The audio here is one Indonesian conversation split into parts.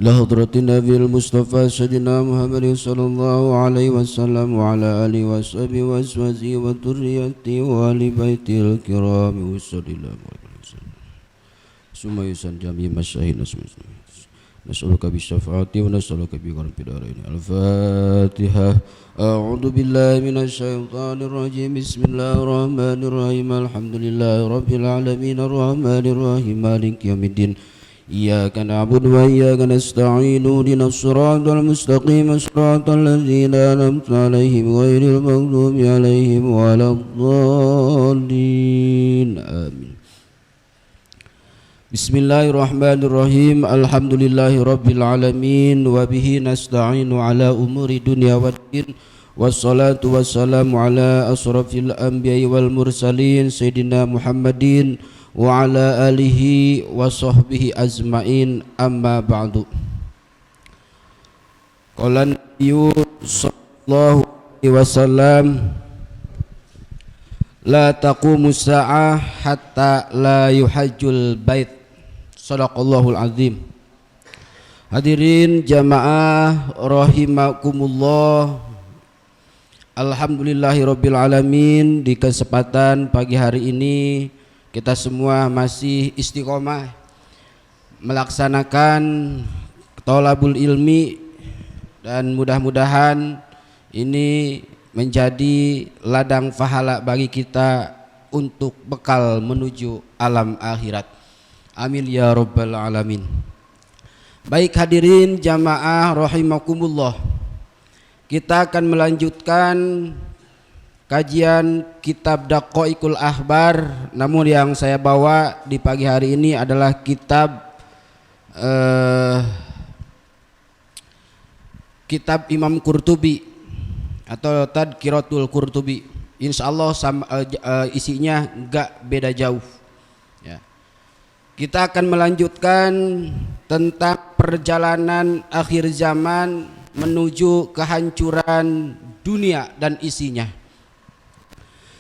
إلى حضرة النبي المصطفى سيدنا محمد صلى الله عليه وسلم وعلى آله وصحبه وأزواجه وذريته وآل بيته الكرام وسلم ثم يسن جميع مشايخنا نسألك بالشفاعة ونسألك بغرب الدارين. الفاتحة. أعوذ بالله من الشيطان الرجيم. بسم الله الرحمن الرحيم. الحمد لله رب العالمين الرحمن الرحيم مالك يوم الدين. إياك نعبد وإياك نستعين اهدنا الصراط المستقيم صراط الذين أنعمت عليهم غير المغضوب عليهم ولا الضالين. آمين. Bismillahirrahmanirrahim. Alhamdulillahi rabbil alamin wa bihi nasta'inu ala umuri dunya waddin. Wassalatu wassalamu ala asrafil anbiya'i wal mursalin Sayyidina Muhammadin wa ala alihi wa sahbihi azma'in. Amma ba'du. Qala Nabiyyu sallallahu alaihi wasallam, la taqumu sa'ah hatta la yuhajjul bait. Sadaqallahul azim. Hadirin jamaah rahimakumullah. Alhamdulillahirabbil alamin. Di kesempatan pagi hari ini kita semua masih istiqomah melaksanakan thalabul ilmi, dan mudah-mudahan ini menjadi ladang pahala bagi kita untuk bekal menuju alam akhirat. Amin ya rabbal alamin. Baik hadirin jamaah rahimakumullah, kita akan melanjutkan kajian kitab Daqaiqul Akhbar. Namun yang saya bawa di pagi hari ini adalah kitab Imam Qurtubi atau Tadhkiratul Qurtubi. Insyaallah isinya enggak beda jauh ya. Kita akan melanjutkan tentang perjalanan akhir zaman menuju kehancuran dunia dan isinya.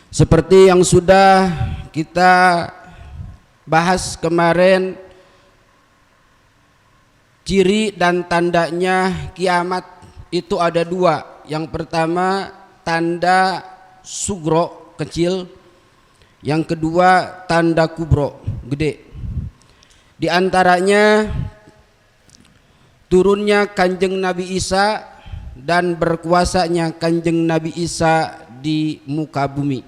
Seperti yang sudah kita bahas kemarin, ciri dan tandanya kiamat itu ada dua. Yang pertama tanda sugro, kecil. Yang kedua tanda kubro, gede. Di antaranya turunnya Kanjeng Nabi Isa dan berkuasanya Kanjeng Nabi Isa di muka bumi.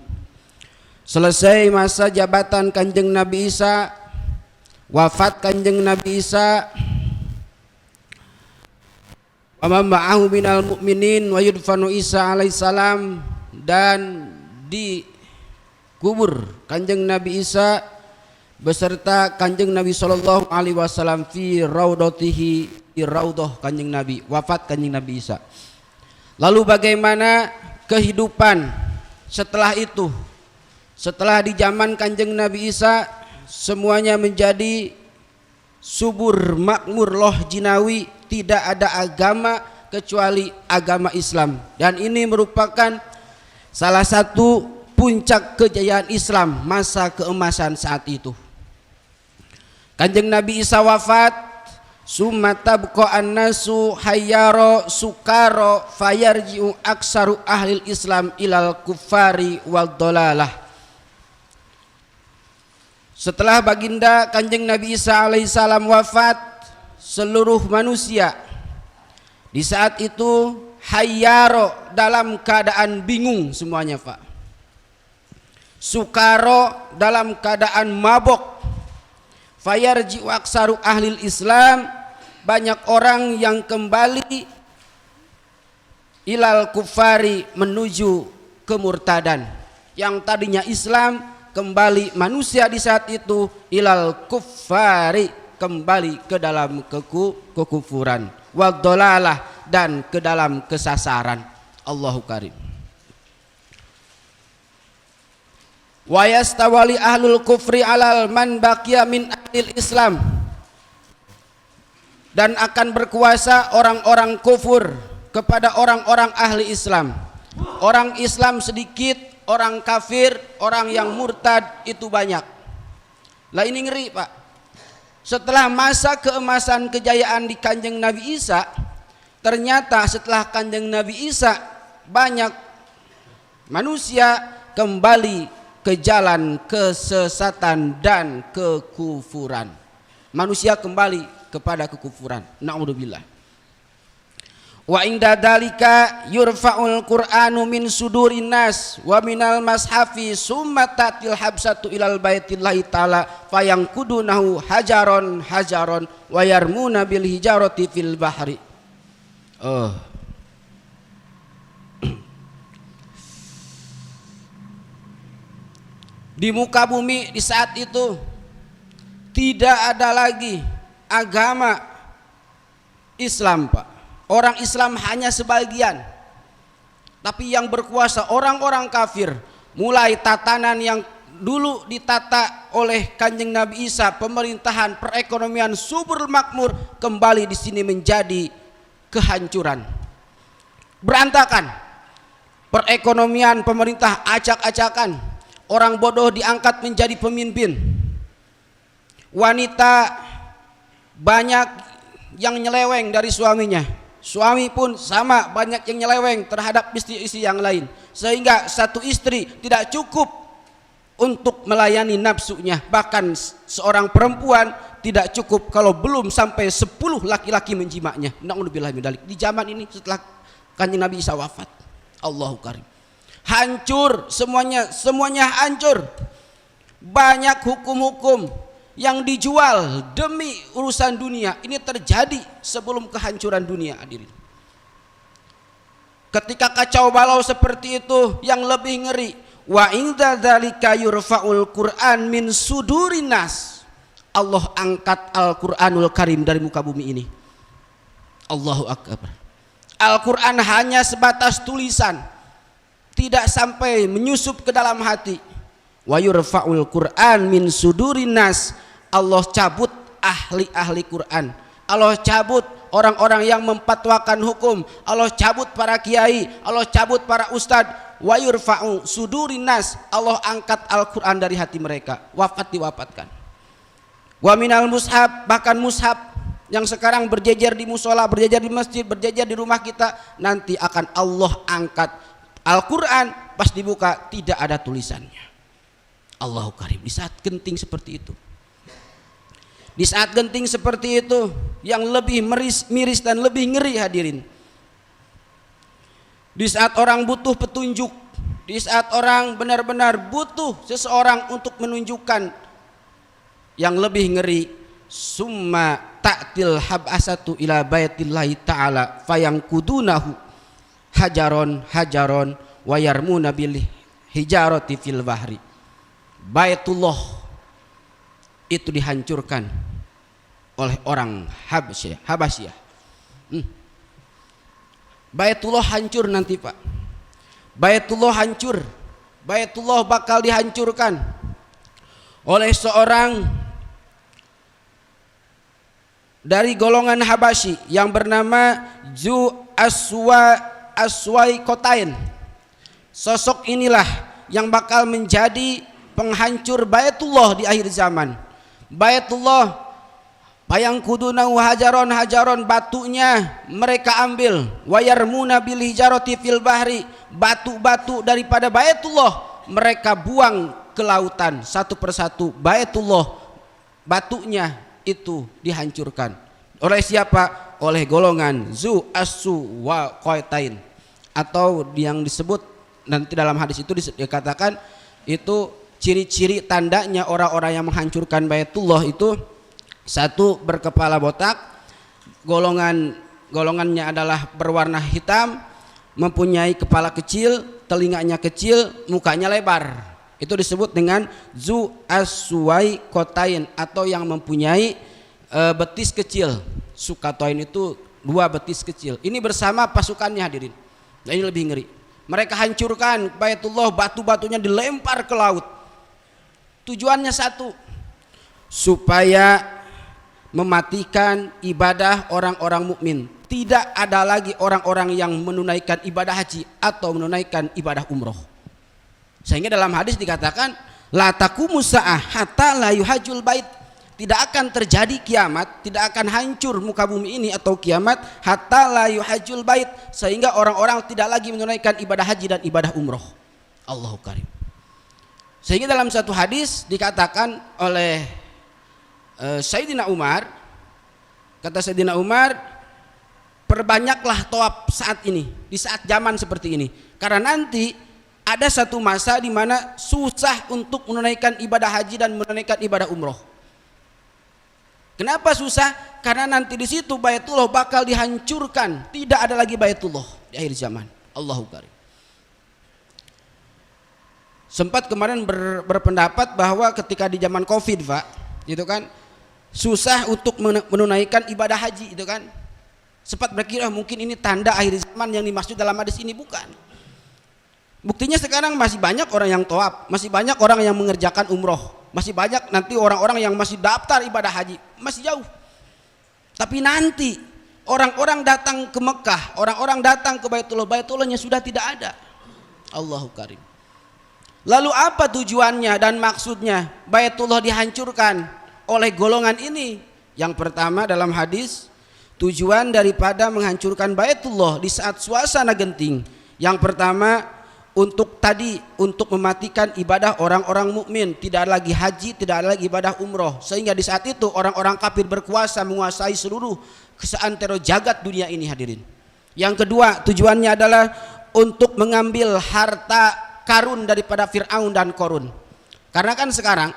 Selesai masa jabatan Kanjeng Nabi Isa, wafat Kanjeng Nabi Isa, wa man ma'ahu minal mu'minin wa yudfanu Isa alaihissalam, dan dikubur Kanjeng Nabi Isa beserta Kanjeng Nabi sallallahu alaihi wasallam fi raudatihi, di raudhah Kanjeng Nabi, wafat Kanjeng Nabi Isa. Lalu bagaimana kehidupan setelah itu? Setelah di zaman Kanjeng Nabi Isa semuanya menjadi subur, makmur, loh jinawi, tidak ada agama kecuali agama Islam. Dan ini merupakan salah satu puncak kejayaan Islam, masa keemasan saat itu. Kanjeng Nabi Isa wafat, summa tabqa annasu hayyaro sukaro fayarji'u aksaru ahlil Islam ilal kuffari wal dolalah. Setelah baginda Kanjeng Nabi Isa alaihissalam wafat, seluruh manusia di saat itu hayyaro, dalam keadaan bingung semuanya Pak. Sukaro, dalam keadaan mabok. Fayarji'u aksaru ahlil Islam, banyak orang yang kembali ilal kufari, menuju kemurtadan. Yang tadinya Islam kembali manusia di saat itu ilal kufari, kembali ke dalam kekufuran, wadolalah, dan ke dalam kesasaran. Allahu karim. Wa yastawali ahlul kufri alal man baqiya min ahlil Islam, dan akan berkuasa orang-orang kufur kepada orang-orang ahli Islam. Orang Islam sedikit, orang kafir, orang yang murtad itu banyak. Lah ini ngeri Pak. Setelah masa keemasan kejayaan di Kanjeng Nabi Isa, ternyata setelah Kanjeng Nabi Isa banyak manusia kembali ke jalan kesesatan dan kekufuran. Manusia kembali kepada kekufuran. Na'udzubillah. Wa inda dalika yurfa'ul Qur'anu min sudurin nas wa minal mashafi summa tatil habsatu ilal baitillahi ta'ala fayankudunahu hajaron hajaron wa yarmuna bil hijarati fil bahri. Di muka bumi di saat itu tidak ada lagi agama Islam, Pak. Orang Islam hanya sebagian, tapi yang berkuasa orang-orang kafir. Mulai tatanan yang dulu ditata oleh Kanjeng Nabi Isa, pemerintahan, perekonomian subur makmur, kembali di sini menjadi kehancuran, berantakan. Perekonomian pemerintah acak-acakan, orang bodoh diangkat menjadi pemimpin, wanita banyak yang nyeleweng dari suaminya. Suami pun sama, banyak yang nyeleweng terhadap istri-istri yang lain, sehingga satu istri tidak cukup untuk melayani nafsunya. Bahkan seorang perempuan tidak cukup kalau belum sampai 10 laki-laki menjimaknya. Na'udzubillah min dzalik. Di zaman ini setelah Kanjeng Nabi Isa wafat, Allahu karim, hancur semuanya hancur. Banyak hukum-hukum yang dijual demi urusan dunia ini terjadi sebelum kehancuran dunia, hadirin. Ketika kacau balau seperti itu, yang lebih ngeri, wa inda dzalika yurfa'ul Qur'an min sudurin nas. Allah angkat Al-Qur'anul Karim dari muka bumi ini. Allahu akbar. Al-Qur'an hanya sebatas tulisan, tidak sampai menyusup ke dalam hati. Wa yurfa'ul Qur'an min sudurin nas. Allah cabut ahli-ahli Quran, Allah cabut orang-orang yang mempatwakan hukum, Allah cabut para kiai, Allah cabut para ustadz. Wa yurfa'u sudurin nas. Allah angkat Al-Quran dari hati mereka, diwafatkan. Wa minal mushaf, bahkan mushaf yang sekarang berjejer di musola, berjejer di masjid, berjejer di rumah kita, nanti akan Allah angkat. Al-Quran pas dibuka tidak ada tulisannya. Allahu karim. Di saat genting seperti itu, di saat genting seperti itu, yang lebih miris dan lebih ngeri, hadirin, di saat orang butuh petunjuk, di saat orang benar-benar butuh seseorang untuk menunjukkan, yang lebih ngeri, summa ta'til hab'asatu ila baitillahi ta'ala fayangkudunahu hajaron hajaron wa yarmuna bil hijarati fil bahri. Baitullah itu dihancurkan oleh orang Habasyah. Baitullah hancur nanti, Pak. Baitullah hancur. Baitullah bakal dihancurkan oleh seorang dari golongan Habasyi yang bernama Zu Aswai Kotain. Sosok inilah yang bakal menjadi penghancur Baitullah di akhir zaman. Baitullah fayangkudunahu hajaron hajaron, batunya mereka ambil, wayarmuna bil hijarati fil bahri, batu-batu daripada Baitullah mereka buang ke lautan satu persatu. Baitullah batunya itu dihancurkan oleh siapa? Oleh golongan Zu Aswa Qaitain, atau yang disebut nanti dalam hadis itu dikatakan itu ciri-ciri tandanya orang-orang yang menghancurkan Baitullah itu: satu, berkepala botak, golongannya adalah berwarna hitam, mempunyai kepala kecil, telinganya kecil, mukanya lebar. Itu disebut dengan Zu Aswai Kotain, atau yang mempunyai betis kecil. Sukatoin itu 2 betis kecil. Ini bersama pasukannya, hadirin. Nah, ini lebih ngeri. Mereka hancurkan Baitullah, batu-batunya dilempar ke laut. Tujuannya satu, supaya mematikan ibadah orang-orang mukmin. Tidak ada lagi orang-orang yang menunaikan ibadah haji atau menunaikan ibadah umroh. Sehingga dalam hadis dikatakan la taqumu sa'ah hatta la yuhajjul bait. tidak akan terjadi kiamat, tidak akan hancur muka bumi ini atau kiamat hatta la yuhajjul bait, sehingga orang-orang tidak lagi menunaikan ibadah haji dan ibadah umroh. Allahu karim. Sehingga dalam satu hadis dikatakan oleh Sayyidina Umar, kata Sayyidina Umar, perbanyaklah tawaf saat ini, di saat zaman seperti ini, karena nanti ada satu masa di mana susah untuk menunaikan ibadah haji dan menunaikan ibadah umroh. Kenapa susah? Karena nanti di situ Baitullah bakal dihancurkan, tidak ada lagi Baitullah di akhir zaman. Allahu karim. Sempat kemarin berpendapat bahwa ketika di zaman Covid, Pak, itu kan susah untuk menunaikan ibadah haji, itu kan. Sempat berkira mungkin ini tanda akhir zaman yang dimaksud dalam hadis ini, bukan. Buktinya sekarang masih banyak orang yang tawaf, masih banyak orang yang mengerjakan umroh, masih banyak nanti orang-orang yang masih daftar ibadah haji, masih jauh. Tapi nanti orang-orang datang ke Mekah, orang-orang datang ke Baitullah, Baitullahnya sudah tidak ada. Allahu karim. Lalu apa tujuannya dan maksudnya Baitullah dihancurkan oleh golongan ini? Yang pertama dalam hadis, tujuan daripada menghancurkan Baitullah di saat suasana genting, yang pertama untuk mematikan ibadah orang-orang mukmin, tidak ada lagi haji, tidak ada lagi ibadah umroh, sehingga di saat itu orang-orang kafir berkuasa menguasai seluruh seantero jagat dunia ini, hadirin. Yang kedua, tujuannya adalah untuk mengambil harta karun daripada Fir'aun dan Korun. Karena kan sekarang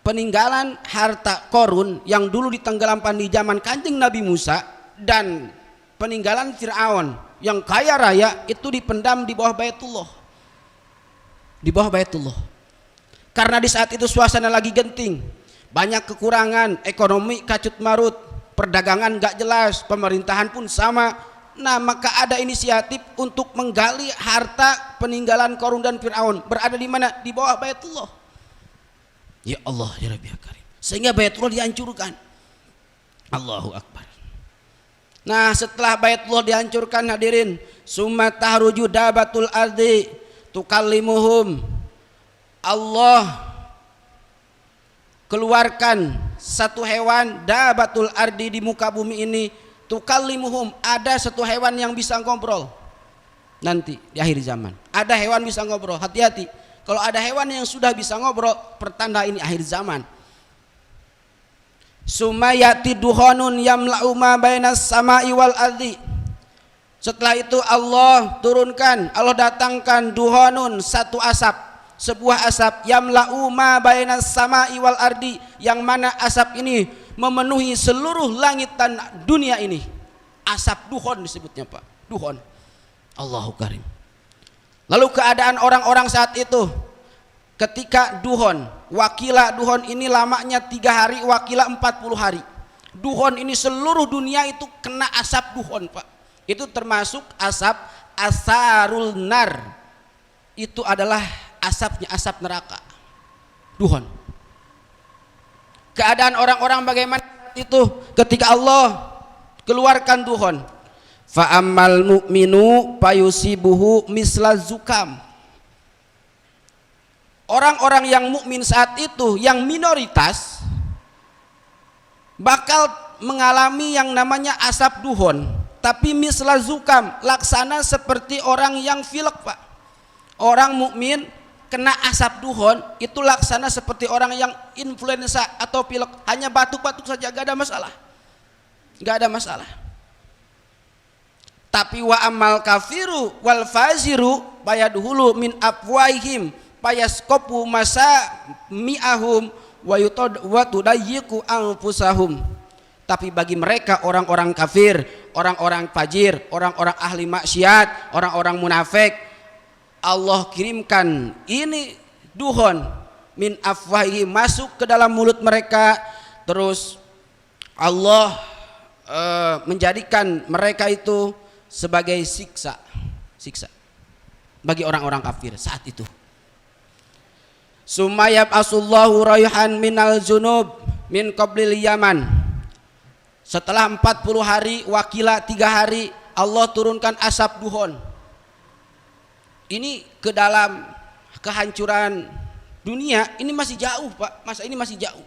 peninggalan harta Korun yang dulu ditenggelamkan di zaman Kanjeng Nabi Musa dan peninggalan Fir'aun yang kaya raya itu dipendam di bawah Baitullah, di bawah Baitullah. Karena di saat itu suasana lagi genting, banyak kekurangan, ekonomi kacut marut, perdagangan gak jelas, pemerintahan pun sama. Nah, maka ada inisiatif untuk menggali harta peninggalan Qarun dan Fir'aun. Berada di mana? Di bawah Baitullah. Ya Allah, ya Rabbi ya Karim. Sehingga Baitullah dihancurkan. Allahu Akbar. Nah, setelah Baitullah dihancurkan, hadirin, summa tahruju dabatul ardi tukallimuhum. Allah keluarkan satu hewan dabatul ardi di muka bumi ini, tukallimuhum, ada satu hewan yang bisa ngobrol. Nanti di akhir zaman ada hewan bisa ngobrol. Hati-hati, kalau ada hewan yang sudah bisa ngobrol, pertanda ini akhir zaman. Sumayati duhonun yamla'u ma bainas sama'i wal ardi. Setelah itu Allah turunkan, Allah datangkan duhonun, satu asap, sebuah asap, yamla'u ma bainas sama'i wal ardi, yang mana asap ini memenuhi seluruh langit dan dunia ini. Asap duhon disebutnya, Pak, duhon. Allahu karim. Lalu keadaan orang-orang saat itu ketika duhon, wakila duhon ini lamanya 3 hari, wakila 40 hari. Duhon ini seluruh dunia itu kena asap duhon, Pak. Itu termasuk asap asarul nar. Itu adalah asapnya, asap neraka. Duhon. Keadaan orang-orang bagaimana itu ketika Allah keluarkan duhon? Fa ammal mu'minu payusibuhu misla zukam. Orang-orang yang mukmin saat itu, yang minoritas, bakal mengalami yang namanya asap duhon, tapi misla zukam, laksana seperti orang yang pilek, Pak. Orang mukmin kena asap duhon itu laksana seperti orang yang influenza atau pilek, hanya batuk-batuk saja, gak ada masalah, gak ada masalah. Tapi wa amal kafiru wal faziru bayadhulu min afwaihim payaskopu masa mi'ahum wa tudayyiku anfusahum. Tapi bagi mereka orang-orang kafir, orang-orang fajir, orang-orang ahli maksiat, orang-orang munafik, Allah kirimkan ini duhon min afwahihim, masuk ke dalam mulut mereka, terus Allah menjadikan mereka itu sebagai siksa bagi orang-orang kafir saat itu. Sumayab asullahu rayhan minal junub min qablil yaman. Setelah 40 hari, wakila 3 hari, Allah turunkan asap duhon. Ini ke dalam kehancuran dunia, ini masih jauh, Pak. Masa ini masih jauh.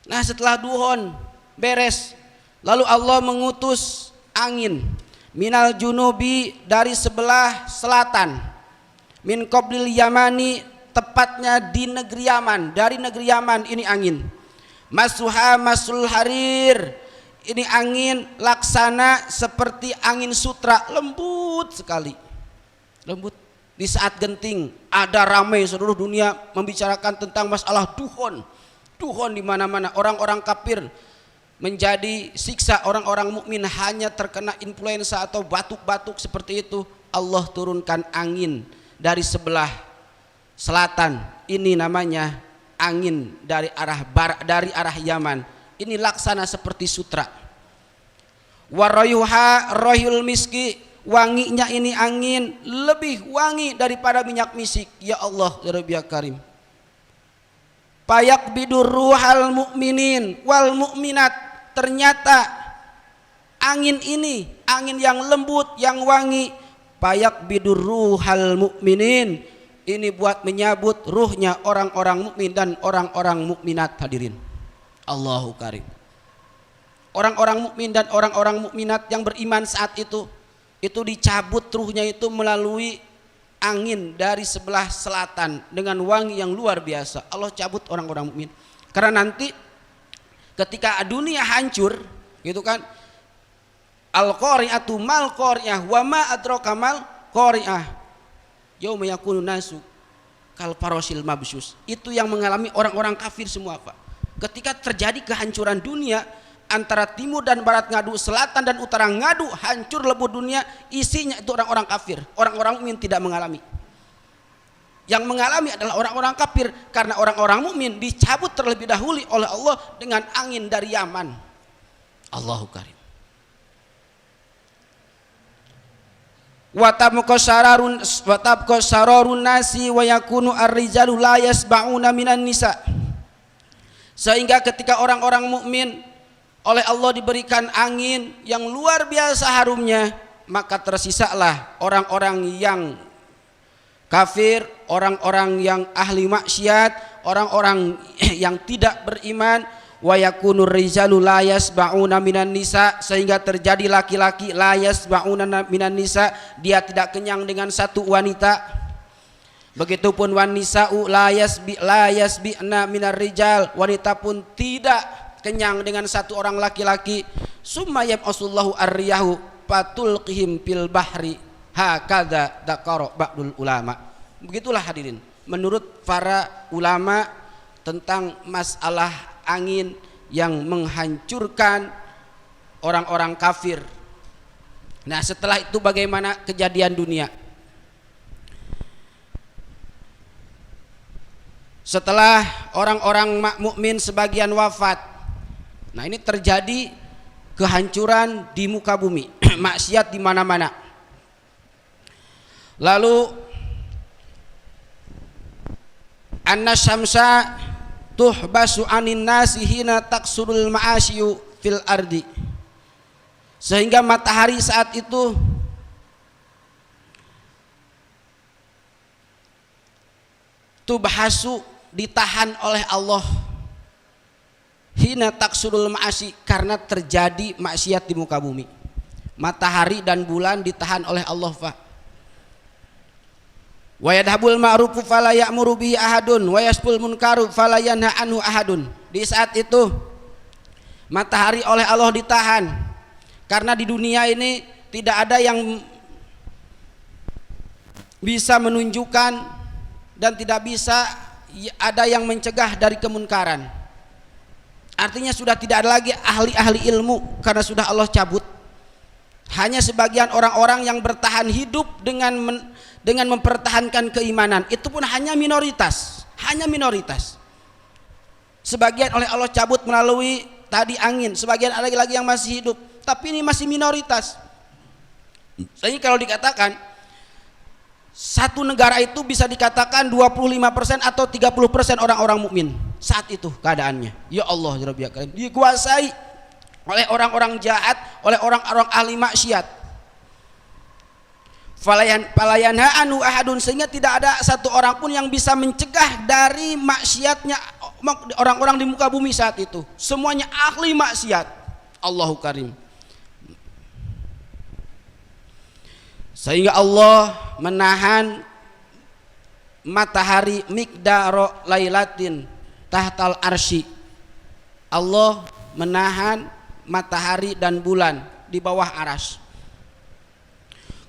Nah setelah duhon beres, lalu Allah mengutus angin minal junubi dari sebelah selatan, min qoblil yamani tepatnya di negeri Yaman, dari negeri Yaman ini angin. Masuha masul harir, ini angin laksana seperti angin sutra, lembut sekali, lembut. Di saat genting ada ramai seluruh dunia membicarakan tentang masalah duhon di mana-mana. Orang-orang kafir menjadi siksa orang-orang mukmin hanya terkena influenza atau batuk-batuk seperti itu. Allah turunkan angin dari sebelah selatan, ini namanya angin dari arah barat, dari arah Yaman, ini laksana seperti sutra. Warayuha rohul miski, wanginya ini angin lebih wangi daripada minyak misik. Ya Allah ya Rabbi ya Karim. Payak bidur ruhal mukminin wal mukminat, ternyata angin ini angin yang lembut yang wangi. Payak bidur ruhal mukminin, ini buat menyambut ruhnya orang-orang mukmin dan orang-orang mukminat. Hadirin Allahu Karim. Orang-orang mukmin dan orang-orang mukminat yang beriman saat itu dicabut ruhnya itu melalui angin dari sebelah selatan dengan wangi yang luar biasa. Allah cabut orang-orang mukmin. Karena nanti ketika dunia hancur gitu kan, al-qari'atu mal qari'ah wa ma adraka mal qari'ah yauma yakunu nasu kal farosil mabsus. Itu yang mengalami orang-orang kafir semua, Pak. Ketika terjadi kehancuran dunia, antara timur dan barat ngadu, selatan dan utara ngadu, hancur lebur dunia, isinya itu orang-orang kafir. Orang-orang mukmin tidak mengalami. Yang mengalami adalah orang-orang kafir, karena orang-orang mukmin dicabut terlebih dahulu oleh Allah dengan angin dari Yaman. Allahu Karim. Watabqa sararun nasi wa yakunu ar-rijalu la yasba'una minan nisa. Sehingga ketika orang-orang mukmin oleh Allah diberikan angin yang luar biasa harumnya, maka tersisalah orang-orang yang kafir, orang-orang yang ahli maksiat, orang-orang yang tidak beriman. Wa yakunur rijalu la yasba'una minan nisa, sehingga terjadi laki-laki la yasba'una minan nisa, dia tidak kenyang dengan satu wanita. Begitupun wanisa'u la yasbi'na minar rijal, wanita pun tidak kenyang dengan satu orang laki-laki. Summa yab'asullahu ar-riyahu fatulqihim fil bahri hakadza dzakara ba'dul ulama. Begitulah hadirin menurut para ulama tentang masalah angin yang menghancurkan orang-orang kafir. Nah, setelah itu bagaimana kejadian dunia? Setelah orang-orang mukmin sebagian wafat, nah ini terjadi kehancuran di muka bumi, maksiat di mana-mana. Lalu an-nasyamsa tuhbasu anin nasi hina taksurul ma'asyu fil ardi, sehingga matahari saat itu tubhasu ditahan oleh Allah, hina taksurul ma'asyi, karena terjadi maksiat di muka bumi. Matahari dan bulan ditahan oleh Allah, Pak. Wa yadhabul ma'rufu fala ya'muru bihi ahadun wa yasful munkaru fala yanha anhu ahadun. Di saat itu matahari oleh Allah ditahan, karena di dunia ini tidak ada yang bisa menunjukkan dan tidak bisa ada yang mencegah dari kemunkaran. Artinya sudah tidak ada lagi ahli-ahli ilmu karena sudah Allah cabut. Hanya sebagian orang-orang yang bertahan hidup dengan mempertahankan keimanan, itu pun hanya minoritas, Sebagian oleh Allah cabut melalui tadi angin, sebagian ada lagi yang masih hidup, tapi ini masih minoritas. Jadi kalau dikatakan satu negara itu bisa dikatakan 25% atau 30% orang-orang mukmin saat itu keadaannya. Ya Allah, ya Rabbi, dikuasai oleh orang-orang jahat, oleh orang-orang ahli maksiat. Falayanha anu ahadun, sehingga tidak ada satu orang pun yang bisa mencegah dari maksiatnya orang-orang di muka bumi saat itu semuanya ahli maksiat. Allahu Karim. Sehingga Allah menahan matahari miqdaro lailatin tahtal arsy. Allah menahan matahari dan bulan di bawah aras.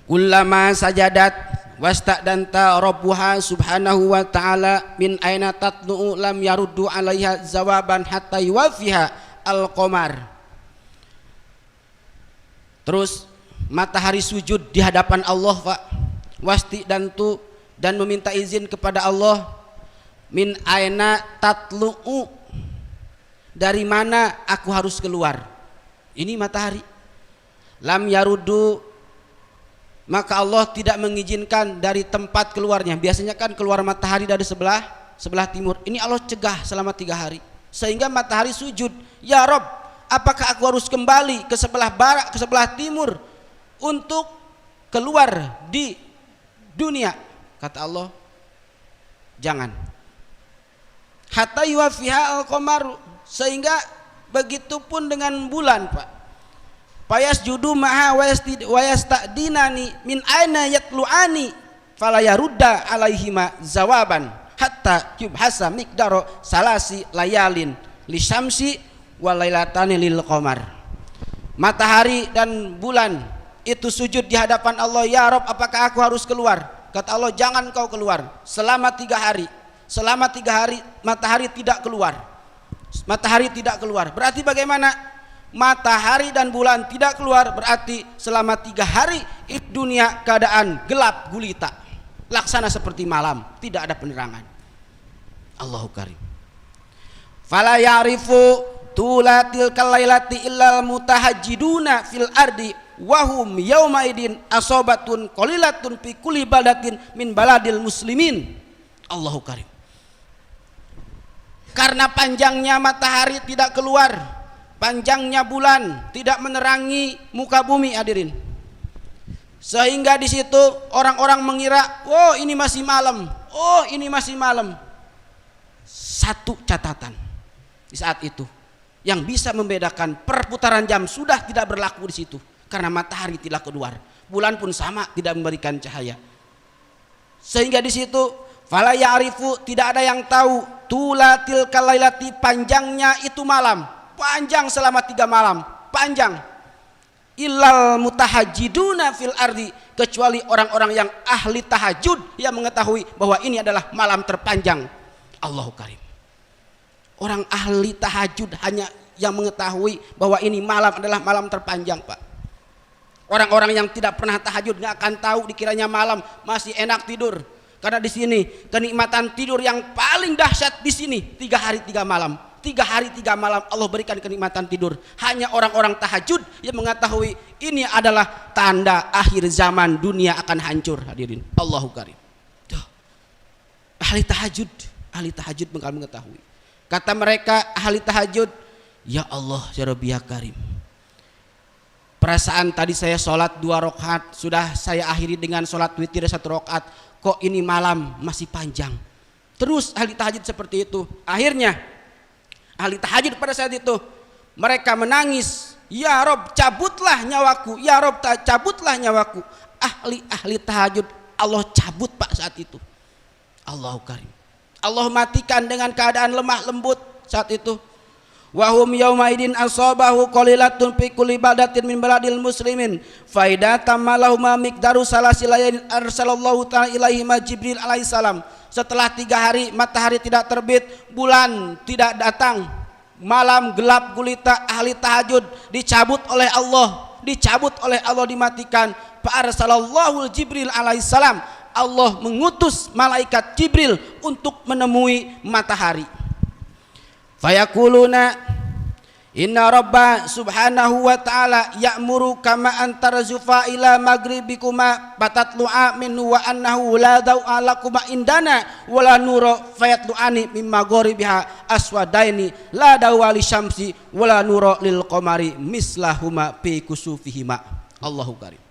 Kullama sajadat wastadanta rabbuha subhanahu wa ta'ala min aina tatlu'u lam yaruddu 'alaiha jawaban hatta yuwafiha al-qamar. Terus matahari sujud di hadapan Allah, Pak. Wasti dan meminta izin kepada Allah, min aina tatlu'u, dari mana aku harus keluar. Ini matahari. Lam yarudu, maka Allah tidak mengizinkan dari tempat keluarnya. Biasanya kan keluar matahari dari sebelah timur. Ini Allah cegah selama 3 hari. Sehingga matahari sujud, ya Rob, apakah aku harus kembali ke sebelah barat, ke sebelah timur untuk keluar di dunia? Kata Allah, jangan. Hatta yuwafiha al-qamaru, sehingga begitupun dengan bulan, Pak. Payas judu maha wayastadinani min aina yatlu'ani fala yarudda alaihima zawaban hatta yubhasa miqdaro salasi layalin lisyamsi walailatani lil qamar. Matahari dan bulan itu sujud di hadapan Allah, ya Rob, apakah aku harus keluar? Kata Allah, jangan kau keluar selama 3 hari. Selama 3 hari matahari tidak keluar. Matahari tidak keluar. Berarti bagaimana? Matahari dan bulan tidak keluar, berarti selama 3 hari dunia keadaan gelap gulita, laksana seperti malam, tidak ada penerangan. Allahu Karim. Fala ya'rifu tulatil kalailati illal mutahajjiduna fil ardi wahum yaumaidin asobatun qalilatun fi kulli baldatin min baladil muslimin. Allahu Karim. Karena panjangnya matahari tidak keluar, panjangnya bulan tidak menerangi muka bumi, hadirin, sehingga di situ orang-orang mengira, oh ini masih malam, oh ini masih malam. Satu catatan di saat itu yang bisa membedakan perputaran jam sudah tidak berlaku di situ, karena matahari tidak keluar, bulan pun sama tidak memberikan cahaya. Sehingga di situ fala ya'rifu, tidak ada yang tahu, tulatil kalailati, panjangnya itu malam, panjang selama 3 malam, panjang. Illal mutahajjiduna fil ardi, kecuali orang-orang yang ahli tahajud yang mengetahui bahwa ini adalah malam terpanjang. Allahu Karim. Orang ahli tahajud hanya yang mengetahui bahwa ini malam adalah malam terpanjang, Pak. Orang-orang yang tidak pernah tahajud nggak akan tahu, dikiranya malam masih enak tidur. Karena di sini kenikmatan tidur yang paling dahsyat di sini 3 hari 3 malam. 3 hari 3 malam Allah berikan kenikmatan tidur. Hanya orang-orang tahajud yang mengetahui ini adalah tanda akhir zaman, dunia akan hancur, hadirin. Allahu Karim. Tuh. Ahli tahajud mengetahui. Kata mereka ahli tahajud, ya Allah ya Rabbi ya Karim, perasaan tadi saya sholat 2 rakaat, sudah saya akhiri dengan sholat witir 1 rakaat, kok ini malam masih panjang. Terus ahli tahajud seperti itu. Akhirnya ahli tahajud pada saat itu mereka menangis, ya Rob cabutlah nyawaku, ya Rob cabutlah nyawaku. Ahli tahajud Allah cabut, Pak, saat itu. Allahu Karim. Allah matikan dengan keadaan lemah lembut saat itu. Wahum yaumaidin asabahu qalilatun fi kulli baldatin min baladil muslimin faida tamalahuma miqdaru salasilayain arsalallahu ta'ala ilaihi Jibril alaihissalam. Setelah 3 hari matahari tidak terbit, bulan tidak datang, malam gelap gulita, ahli tahajud dicabut oleh Allah, dimatikan. Fa arsalallahu Jibril alaihissalam, Allah mengutus malaikat Jibril untuk menemui matahari. Fayakuluna inna rabba subhanahu wa ta'ala ya'muru kama antarzufa ila maghribikuma batatlu'a minhu wa annahu la daw'a lakuma indana wala nura fayatlu'ani mimma ghoribiha aswadaini la daw'a li syamsi wala nura lil qamari mislahuma fi kusufihima. Allahu Karim.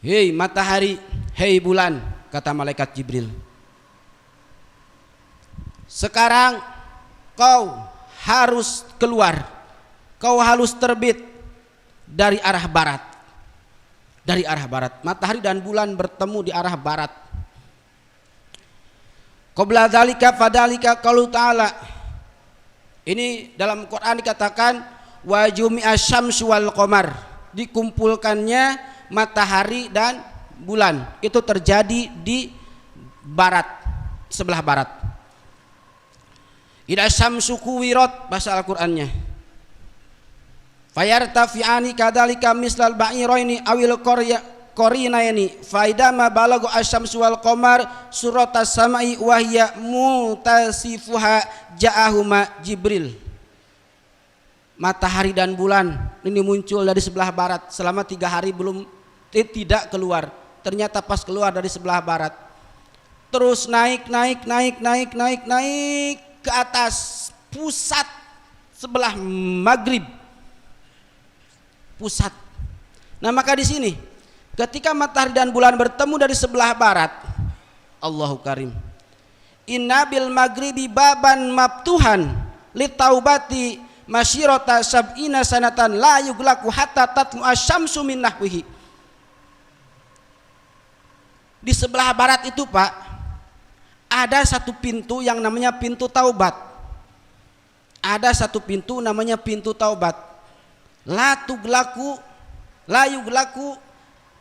Hei matahari, hei bulan, kata malaikat Jibril, sekarang kau harus keluar, kau harus terbit dari arah barat. Dari arah barat, matahari dan bulan bertemu di arah barat. Qabla dzalika fadzalika qaulu ta'ala. Ini dalam Quran dikatakan wa jumi'a syamsu wal qamar, dikumpulkannya matahari dan bulan. Itu terjadi di barat, sebelah barat. Ida syamsu kuwirat, bahasa Al-Qur'annya. Fayartafi'ani kadzalika mislal ba'iraini awil qarinaini faida ma balagu asyamsu wal qamar suratas samai wa hiya mutasifuha ja'ahuma Jibril. Matahari dan bulan ini muncul dari sebelah barat selama 3 hari belum tidak keluar. Ternyata pas keluar dari sebelah barat terus naik ke atas pusat sebelah maghrib, pusat. Nah, maka di sini ketika matahari dan bulan bertemu dari sebelah barat, Allahu Karim, inna bil maghribi baban mabtuhan litaubati masyirata sab'ina sanatan la yuglaku hatta tatlu asyamsu min nahwihi. Di sebelah barat itu, Pak, ada satu pintu yang namanya pintu taubat. Ada satu pintu namanya pintu taubat. La yuglaku,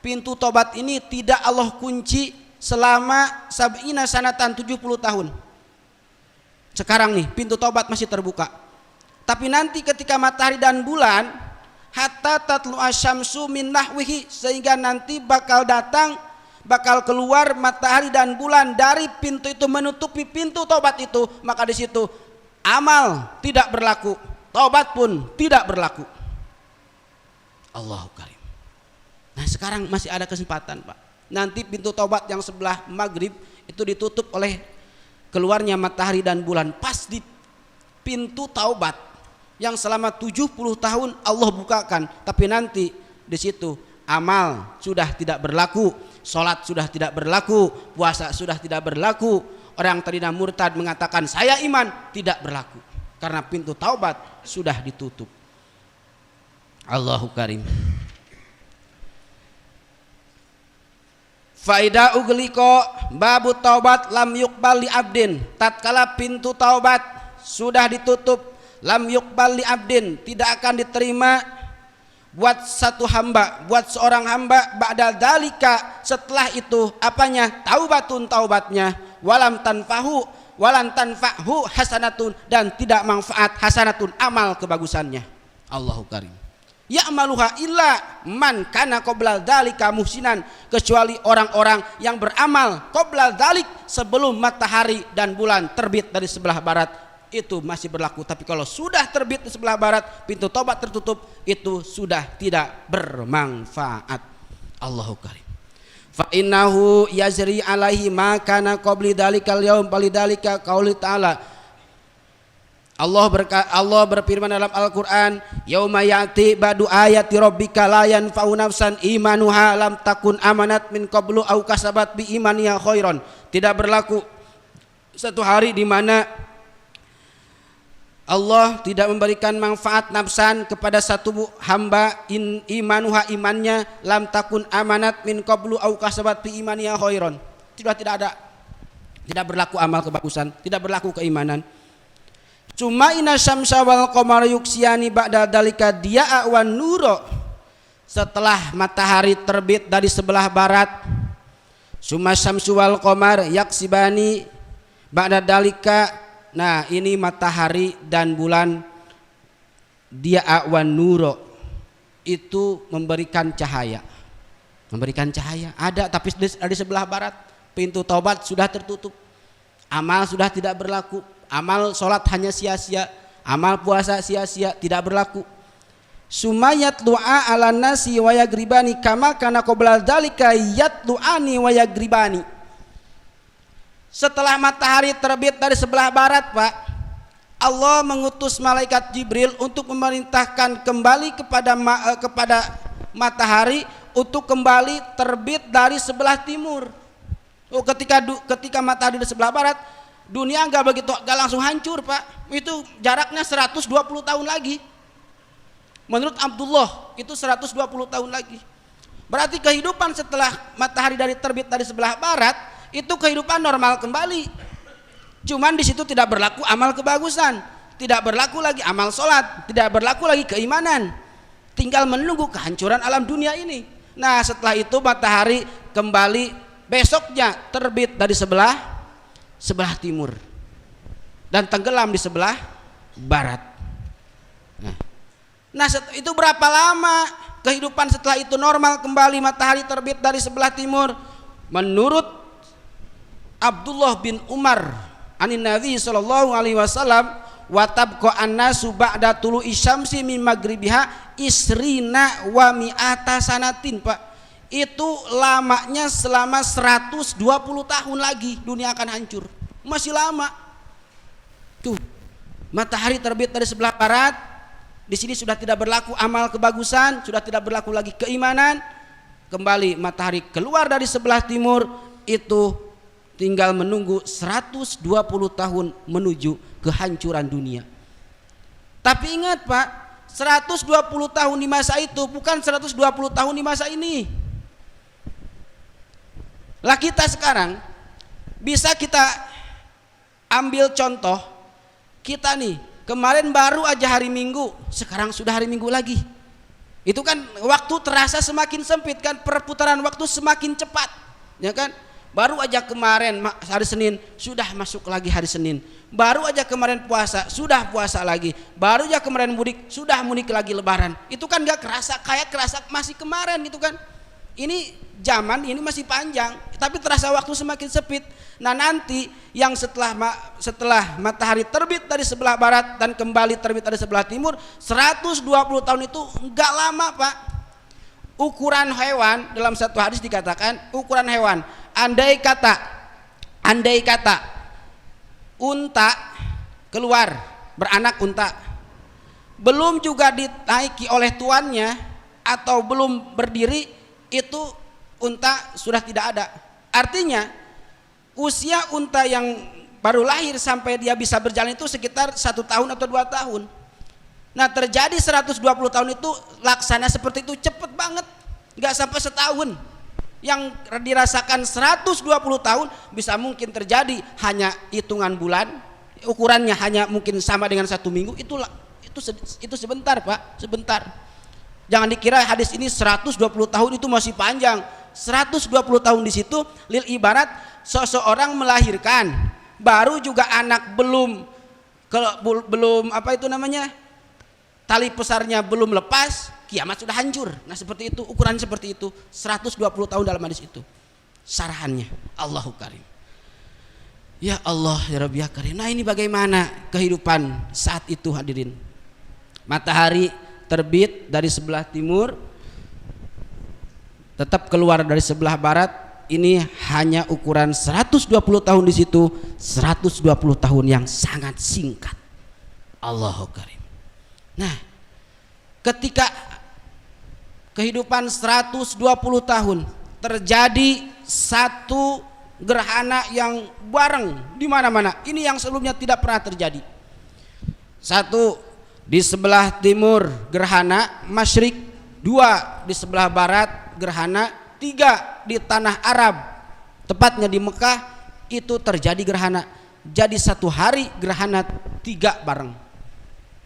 pintu tobat ini tidak Allah kunci selama sab'ina sanatan, 70 tahun. Sekarang nih pintu tobat masih terbuka. Tapi nanti ketika matahari dan bulan hatta tatlu asyamsu min nahwihi, sehingga nanti bakal keluar matahari dan bulan dari pintu itu menutupi pintu tobat itu, maka di situ amal tidak berlaku, tobat pun tidak berlaku. Allahu Karim. Nah, sekarang masih ada kesempatan, Pak. Nanti pintu tobat yang sebelah maghrib itu ditutup oleh keluarnya matahari dan bulan. Pas di pintu taubat yang selama 70 tahun Allah bukakan, tapi nanti di situ amal sudah tidak berlaku, sholat sudah tidak berlaku, puasa sudah tidak berlaku. Orang tadinya murtad mengatakan saya iman, tidak berlaku karena pintu taubat sudah ditutup. Allahu Karim. Faida ugliko babu taubat lam yuqbal li abdin, tatkala pintu taubat sudah ditutup, lam yuqbal li abdin, tidak akan diterima buat satu hamba, buat seorang hamba, ba'da dalika, setelah itu apanya? Taubatun, taubatnya, walam tanfahu hasanatun, dan tidak manfaat hasanatun, amal kebagusannya. Allahu Karim. Ya'maluha illa man kana qabla dzalika muhsinan, kecuali orang-orang yang beramal qabla dzalik, sebelum matahari dan bulan terbit dari sebelah barat, itu masih berlaku. Tapi kalau sudah terbit di sebelah barat, pintu tobat tertutup, itu sudah tidak bermanfaat. Allahu Karim. Fa innahu yazri alaihi ma kana qabli dzalikal yaum balidalika qauli ta'ala. Allah berfirman dalam Al-Qur'an, yauma ya'ti ba'du ayati rabbika la yanfa'u nafsan imanuha lam takun amanat min qablu au kasabat bi imaniha khairan. Tidak berlaku satu hari di mana Allah tidak memberikan manfaat nafsan kepada satu hamba imanuha, imannya, lam takun amanat min qablu au kasabat bi imaniha khairan. Tidak berlaku amal kebagusan, tidak berlaku keimanan. Cuma inna syamsa wal qamara yuksiyani ba'da dalika dia'a wan nuro, setelah matahari terbit dari sebelah barat, summa syamsu wal qamar yaksibani ba'da dalika. Nah, ini matahari dan bulan dia'a wan nuro itu memberikan cahaya. Memberikan cahaya ada, tapi di sebelah barat pintu taubat sudah tertutup. Amal sudah tidak berlaku. Amal sholat hanya sia-sia, amal puasa sia-sia, tidak berlaku. Sumayat du'a ala nasi wa yagribani kama kana qabla dzalika yatlu'ani wa yagribani. Setelah matahari terbit dari sebelah barat, Pak, Allah mengutus malaikat Jibril untuk memerintahkan kembali kepada matahari untuk kembali terbit dari sebelah timur. Ketika matahari di sebelah barat, Dunia nggak langsung hancur, Pak. Itu jaraknya 120 tahun lagi. Menurut Abdullah itu 120 tahun lagi. Berarti kehidupan setelah matahari terbit dari sebelah barat itu kehidupan normal kembali. Cuman di situ tidak berlaku amal kebagusan, tidak berlaku lagi amal sholat, tidak berlaku lagi keimanan. Tinggal menunggu kehancuran alam dunia ini. Nah, setelah itu matahari kembali besoknya terbit dari sebelah timur dan tenggelam di sebelah barat. Nah, itu berapa lama kehidupan setelah itu normal kembali matahari terbit dari sebelah timur? Menurut Abdullah bin Umar anin Nabi sallallahu alaihi wasallam, wa tabqa annasu ba'da tulu'i syamsi min maghribiha isrina wa mi'ata sanatin, Pak. Itu lamanya selama 120 tahun lagi dunia akan hancur. Masih lama. Tuh, matahari terbit dari sebelah barat, di sini sudah tidak berlaku amal kebagusan, sudah tidak berlaku lagi keimanan. Kembali matahari keluar dari sebelah timur, itu tinggal menunggu 120 tahun menuju kehancuran dunia. Tapi ingat, Pak, 120 tahun di masa itu bukan 120 tahun di masa ini. Lah kita sekarang bisa kita ambil contoh, kita nih kemarin baru aja hari Minggu, sekarang sudah hari Minggu lagi. Itu kan waktu terasa semakin sempit kan, perputaran waktu semakin cepat, ya kan? Baru aja kemarin hari Senin sudah masuk lagi hari Senin. Baru aja kemarin puasa sudah puasa lagi. Baru aja kemarin mudik sudah mudik lagi Lebaran. Itu kan gak kerasa, kayak kerasa masih kemarin gitu kan. Ini zaman ini masih panjang, tapi terasa waktu semakin sempit. Nah, nanti yang setelah matahari terbit dari sebelah barat dan kembali terbit dari sebelah timur, 120 tahun itu enggak lama, Pak. Ukuran hewan, dalam satu hadis dikatakan ukuran hewan, andai kata unta keluar, beranak unta, belum juga dinaiki oleh tuannya atau belum berdiri, itu unta sudah tidak ada. Artinya usia unta yang baru lahir sampai dia bisa berjalan itu sekitar 1 tahun atau 2 tahun. Nah, terjadi 120 tahun itu laksana seperti itu cepet banget, nggak sampai setahun. Yang dirasakan 120 tahun bisa mungkin terjadi hanya hitungan bulan, ukurannya hanya mungkin sama dengan 1 minggu. Itu sebentar, Pak, sebentar. Jangan dikira hadis ini 120 tahun itu masih panjang. 120 tahun di situ lil ibarat seseorang melahirkan, baru juga anak belum apa itu namanya, tali pusarnya belum lepas, kiamat sudah hancur. Nah, seperti itu, ukuran seperti itu, 120 tahun dalam hadis itu. Sarahannya Allahu Karim. Ya Allah, ya Rabbi ya Karim. Nah, ini bagaimana kehidupan saat itu, hadirin. Matahari terbit dari sebelah timur, tetap keluar dari sebelah barat. Ini hanya ukuran 120 tahun di situ, 120 tahun yang sangat singkat. Allahu Karim. Nah, ketika kehidupan 120 tahun terjadi satu gerhana yang bareng di mana-mana. Ini yang sebelumnya tidak pernah terjadi. Satu di sebelah timur gerhana masyrik, 2 di sebelah barat gerhana, 3 di tanah Arab, tepatnya di Mekah itu terjadi gerhana. Jadi 1 hari gerhana 3 bareng.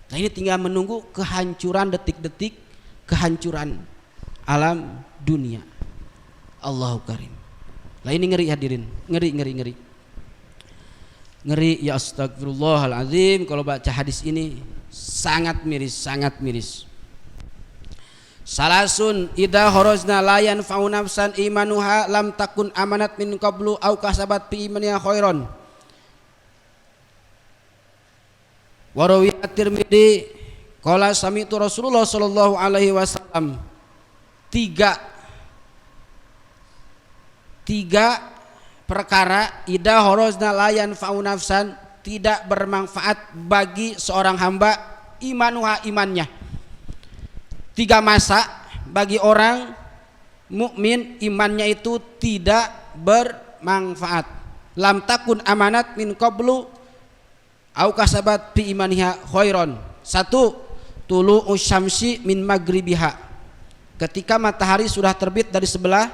Nah, ini tinggal menunggu kehancuran detik-detik, kehancuran alam dunia. Allahu Karim. Nah, ini ngeri hadirin, ngeri. Ngeri, ya astagfirullahaladzim. Kalau baca hadis ini sangat miris. Salasun idza kharajna la yanfa'u nafsan imanuha lam takun amanat min qablu au kasabat fi imaniha khairan. Wa rawi at-Tirmidzi qala sami'tu Rasulullah sallallahu alaihi wasallam. Tiga perkara idza kharajna la yanfa'u nafsan, tidak bermanfaat bagi seorang hamba imanuha, imannya. 3 masa bagi orang mukmin imannya itu tidak bermanfaat. lam takun amanat min qablu au kasabat fi imaniha khairon. Satu, tulu'u syamsi min maghribiha, ketika matahari sudah terbit dari sebelah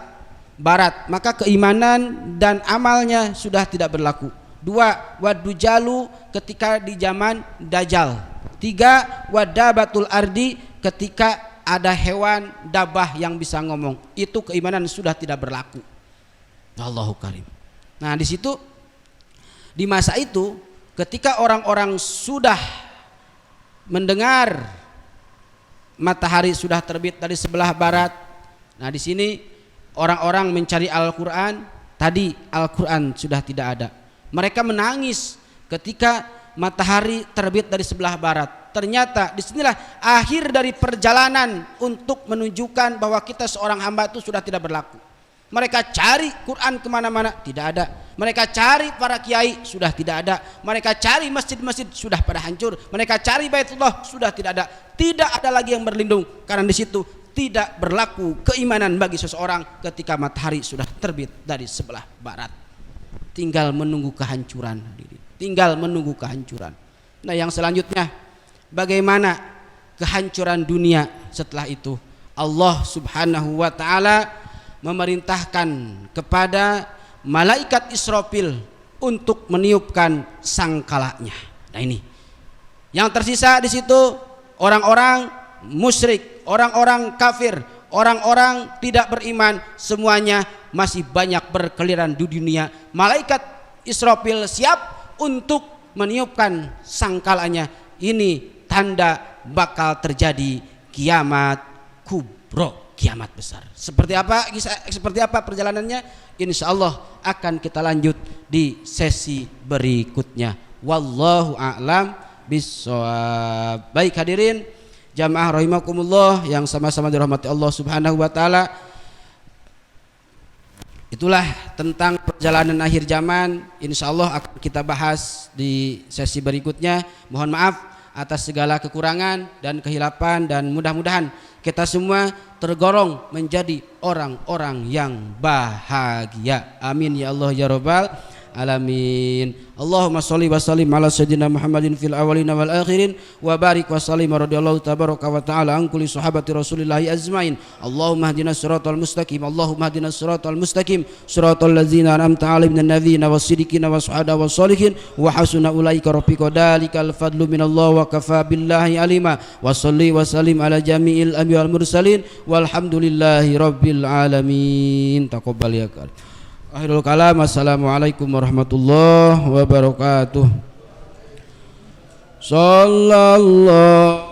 barat maka keimanan dan amalnya sudah tidak berlaku. Dua, wadujalu, ketika di zaman dajjal. Tiga, wadabatul ardi, ketika ada hewan dabah yang bisa ngomong, itu keimanan sudah tidak berlaku. Allahu karim. Nah di situ, di masa itu ketika orang-orang sudah mendengar matahari sudah terbit dari sebelah barat, nah di sini orang-orang mencari Al-Quran. Tadi Al-Quran sudah tidak ada. Mereka menangis ketika matahari terbit dari sebelah barat. Ternyata disinilah akhir dari perjalanan untuk menunjukkan bahwa kita seorang hamba itu sudah tidak berlaku. Mereka cari Quran kemana-mana, tidak ada. Mereka cari para kiai, sudah tidak ada. Mereka cari masjid-masjid, sudah pada hancur. Mereka cari Baitullah, sudah tidak ada. Tidak ada lagi yang berlindung, karena di situ tidak berlaku keimanan bagi seseorang ketika matahari sudah terbit dari sebelah barat. Tinggal menunggu kehancuran, tinggal menunggu kehancuran. Nah yang selanjutnya, bagaimana kehancuran dunia setelah itu? Allah subhanahu wa ta'ala memerintahkan kepada malaikat Israfil untuk meniupkan sangkalanya. Nah ini yang tersisa di situ orang-orang musyrik, orang-orang kafir, orang-orang tidak beriman, semuanya masih banyak berkeliaran di dunia. Malaikat Israfil siap untuk meniupkan sangkalanya. Ini tanda bakal terjadi kiamat kubro, kiamat besar. Seperti apa perjalanannya? Insya Allah akan kita lanjut di sesi berikutnya. Wallahu a'lam bishawab. Baik hadirin jamaah rahimakumullah yang sama-sama dirahmati Allah subhanahu wa ta'ala, itulah tentang perjalanan akhir zaman. Insya Allah akan kita bahas di sesi berikutnya. Mohon maaf atas segala kekurangan dan kehilapan, dan mudah-mudahan kita semua tergolong menjadi orang-orang yang bahagia. Amin ya Allah ya Rabbal alamin. Allahumma sholli wa sallim ala sayyidina Muhammadin fil awwalin wal akhirin wa barik wa sallim radhiyallahu tabaraka wa taala an kulli sahabati Rasulillah ajmain. Allahumma hdinas siratal mustaqim. Allahumma hdinas siratal mustaqim siratal ladzina an'amta 'alaihim minan nabiyyin was-siddiqin was-syuhada was-sholihin wa hasuna ulaika rafiqa. Dalikal fadlu minallah wa kafa billahi alima. Wa sholli wa sallim ala jami'il anbiya wal mursalin walhamdulillahi rabbil alamin. Taqabbal ya karim. Akhirul kalam, assalamualaikum warahmatullahi wabarakatuh. Sallallahu